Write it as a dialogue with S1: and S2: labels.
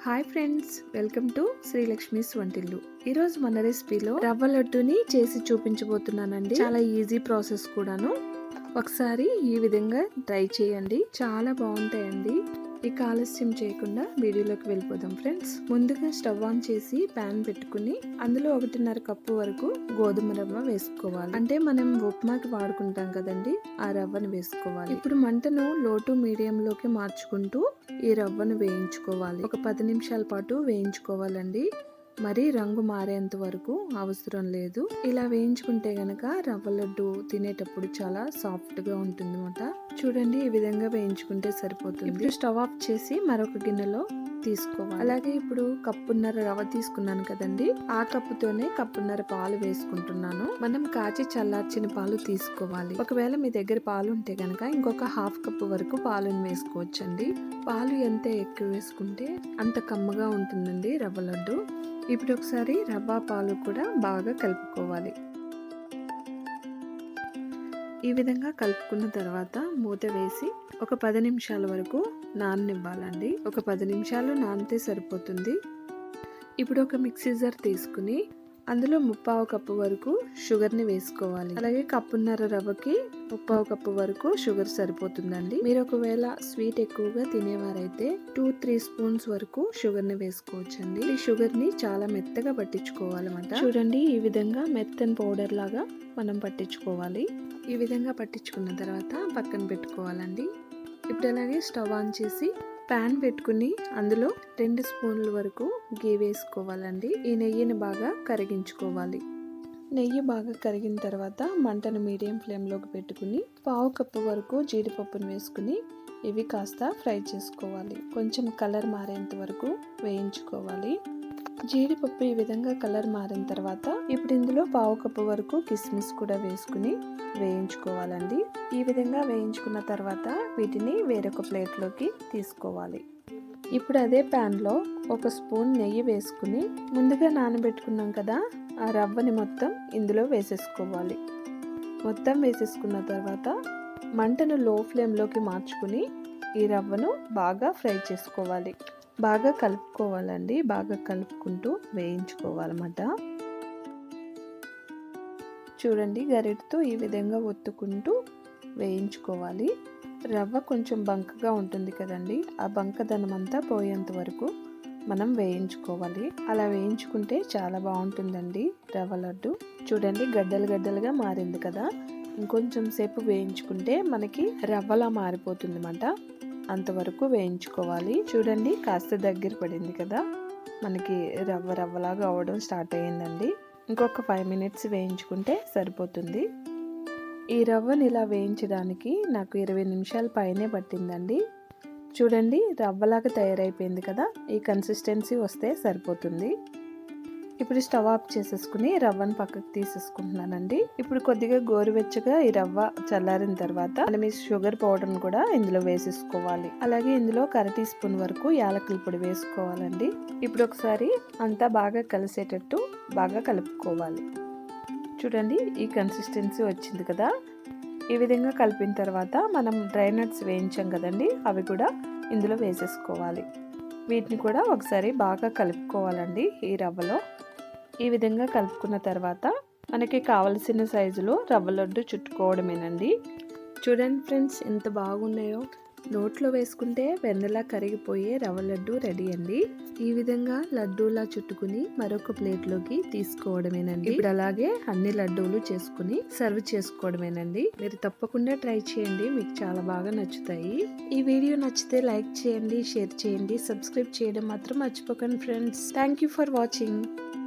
S1: Hi friends, welcome to Srilakshmi's వంటిల్లు. ఈరోజు మన రెసిపీలో రవ్వ లడ్డూని చేసి చూపించబోతున్నానండి. చాలా ఈజీ ప్రాసెస్ కూడాను. ఒకసారి ఈ విధంగా ట్రై చేయండి, చాలా బాగుంటాయండి. ఇక ఆలస్యం చేయకుండా వీడియోలోకి వెళ్ళిపోదాం ఫ్రెండ్స్. ముందుగా స్టవ్ ఆన్ చేసి ప్యాన్ పెట్టుకుని అందులో 1.5 కప్పు వరకు గోధుమ రవ్వ వేసుకోవాలి. అంటే మనం ఉప్మాకి వాడుకుంటాం కదండి, ఆ రవ్వను వేసుకోవాలి. ఇప్పుడు మంటను లో టు మీడియం లోకి మార్చుకుంటూ ఈ రవ్వను వేయించుకోవాలి. ఒక 10 నిమిషాల పాటు వేయించుకోవాలండి. మరి రంగు మారేంత వరకు అవసరం లేదు. ఇలా వేయించుకుంటే గనక రవ్వ లడ్డు తినేటప్పుడు చాలా సాఫ్ట్ గా ఉంటుంది అన్నమాట. చూడండి, ఈ విధంగా వేయించుకుంటే సరిపోతుంది. ఇప్పుడు స్టవ్ ఆఫ్ చేసి మరొక గిన్నెలో తీసుకోవాలి. అలాగే ఇప్పుడు కప్పున్నర రవ్వ తీసుకున్నాను కదండి, ఆ కప్పుతోనే కప్పున్నర పాలు వేసుకుంటున్నాను. మనం కాచి చల్లార్చిన పాలు తీసుకోవాలి. ఒకవేళ మీ దగ్గర పాలు ఉంటే గనక ఇంకొక హాఫ్ కప్పు వరకు పాలను వేసుకోవచ్చండి. పాలు ఎంత ఎక్కువ వేసుకుంటే అంత కమ్మగా ఉంటుందండి రవ్వ లడ్డు. ఇప్పుడు ఒకసారి రవ్వ పాలు కూడా బాగా కలుపుకోవాలి. ఈ విధంగా కలుపుకున్న తర్వాత మూత వేసి ఒక 10 నిమిషాల వరకు నాననివ్వాలండి. ఒక 10 నిమిషాలు నానితే సరిపోతుంది. ఇప్పుడు ఒక మిక్సీ జార్ తీసుకుని అందులో 3/4 కప్పు వరకు షుగర్ ని వేసుకోవాలి. అలాగే కప్పున్నర రవ్వకి 3/4 కప్పు వరకు షుగర్ సరిపోతుందండి. మీరు ఒకవేళ స్వీట్ ఎక్కువగా తినేవారైతే 2-3 స్పూన్స్ వరకు షుగర్ ని వేసుకోవచ్చండి. ఈ షుగర్ ని చాలా మెత్తగా పట్టించుకోవాలన్నమాట. చూడండి, ఈ విధంగా మెత్తని పౌడర్ లాగా మనం పట్టించుకోవాలి. ఈ విధంగా పట్టించుకున్న తర్వాత పక్కన పెట్టుకోవాలండి. ఇప్పుడు అలాగే స్టవ్ ఆన్ చేసి ప్యాన్ పెట్టుకుని అందులో 2 స్పూన్ల వరకు గీ వేసుకోవాలండి. ఈ నెయ్యిని బాగా కరిగించుకోవాలి. నెయ్యి బాగా కరిగిన తర్వాత మంటను మీడియం ఫ్లేమ్లోకి పెట్టుకుని 1/4 కప్పు వరకు జీడిపప్పును వేసుకుని ఇవి కాస్త ఫ్రై చేసుకోవాలి. కొంచెం కలర్ మారేంత వరకు వేయించుకోవాలి. జీడిపప్పు ఈ విధంగా కలర్ మారిన తర్వాత ఇప్పుడు ఇందులో 1/4 కప్పు వరకు కిస్మిస్ కూడా వేసుకుని వేయించుకోవాలండి. ఈ విధంగా వేయించుకున్న తర్వాత వీటిని వేరొక ప్లేట్లోకి తీసుకోవాలి. ఇప్పుడు అదే ప్యాన్లో 1 స్పూన్ నెయ్యి వేసుకుని ముందుగా నానబెట్టుకున్నాం కదా, ఆ రవ్వని మొత్తం ఇందులో వేసేసుకోవాలి. మొత్తం వేసేసుకున్న తర్వాత మంటను లో ఫ్లేమ్లోకి మార్చుకుని ఈ రవ్వను బాగా ఫ్రై చేసుకోవాలి. బాగా కలుపుకోవాలండి. బాగా కలుపుకుంటూ వేయించుకోవాలన్నమాట. చూడండి, గరిటతో ఈ విధంగా ఒత్తుకుంటూ వేయించుకోవాలి. రవ్వ కొంచెం బంకగా ఉంటుంది కదండి, ఆ బంకదనం అంతా పోయేంత వరకు మనం వేయించుకోవాలి. అలా వేయించుకుంటే చాలా బాగుంటుందండి రవ్వ లడ్డు. చూడండి, గడ్డలు గడ్డలుగా మారింది కదా, ఇంకొంచెం సేపు వేయించుకుంటే మనకి రవ్వలా మారిపోతుంది అన్నమాట. అంతవరకు వేయించుకోవాలి. చూడండి, కాస్త దగ్గర పడింది కదా, మనకి రవ్వలాగా అవ్వడం స్టార్ట్ అయ్యిందండి. ఇంకొక 5 మినిట్స్ వేయించుకుంటే సరిపోతుంది. ఈ రవ్వని ఇలా వేయించడానికి నాకు 20 నిమిషాల పైనే పట్టిందండి. చూడండి, రవ్వలాగా తయారైపోయింది కదా, ఈ కన్సిస్టెన్సీ వస్తే సరిపోతుంది. ఇప్పుడు స్టవ్ ఆఫ్ చేసేసుకుని రవ్వను పక్కకు తీసేసుకుంటున్నానండి. ఇప్పుడు కొద్దిగా గోరువెచ్చగా ఈ రవ్వ చల్లారిన తర్వాత మనం ఈ షుగర్ పౌడర్ని కూడా ఇందులో వేసేసుకోవాలి. అలాగే ఇందులో 1/2 టీ స్పూన్ వరకు యాలకుల పొడి వేసుకోవాలండి. ఇప్పుడు ఒకసారి అంతా బాగా కలిసేటట్టు బాగా కలుపుకోవాలి. చూడండి, ఈ కన్సిస్టెన్సీ వచ్చింది కదా. ఈ విధంగా కలిపిన తర్వాత మనం డ్రై నట్స్ వేయించాం కదండి, అవి కూడా ఇందులో వేసేసుకోవాలి. వీటిని కూడా ఒకసారి బాగా కలుపుకోవాలండి ఈ రవ్వలో. ఈ విధంగా కలుపుకున్న తర్వాత మనకి కావలసిన సైజులో రవ్వ లడ్డు చుట్టుకోవడమేనండి. చూడండి ఫ్రెండ్స్, ఎంత బాగున్నాయో. నోట్లో వేసుకుంటే వెన్నలా కరిగిపోయే రవ్వ లడ్డు రెడీ అండి. ఈ విధంగా లడ్డూలా చుట్టుకుని మరొక ప్లేట్లోకి తీసుకోవడమేనండి. ఇప్పుడు అలాగే అన్ని లడ్డూలు చేసుకుని సర్వ్ చేసుకోవడమేనండి. మీరు తప్పకుండా ట్రై చేయండి, మీకు చాలా బాగా నచ్చుతాయి. ఈ వీడియో నచ్చితే లైక్ చేయండి, షేర్ చేయండి, సబ్స్క్రైబ్ చేయడం మాత్రం మర్చిపోకండి friends. Thank you for watching.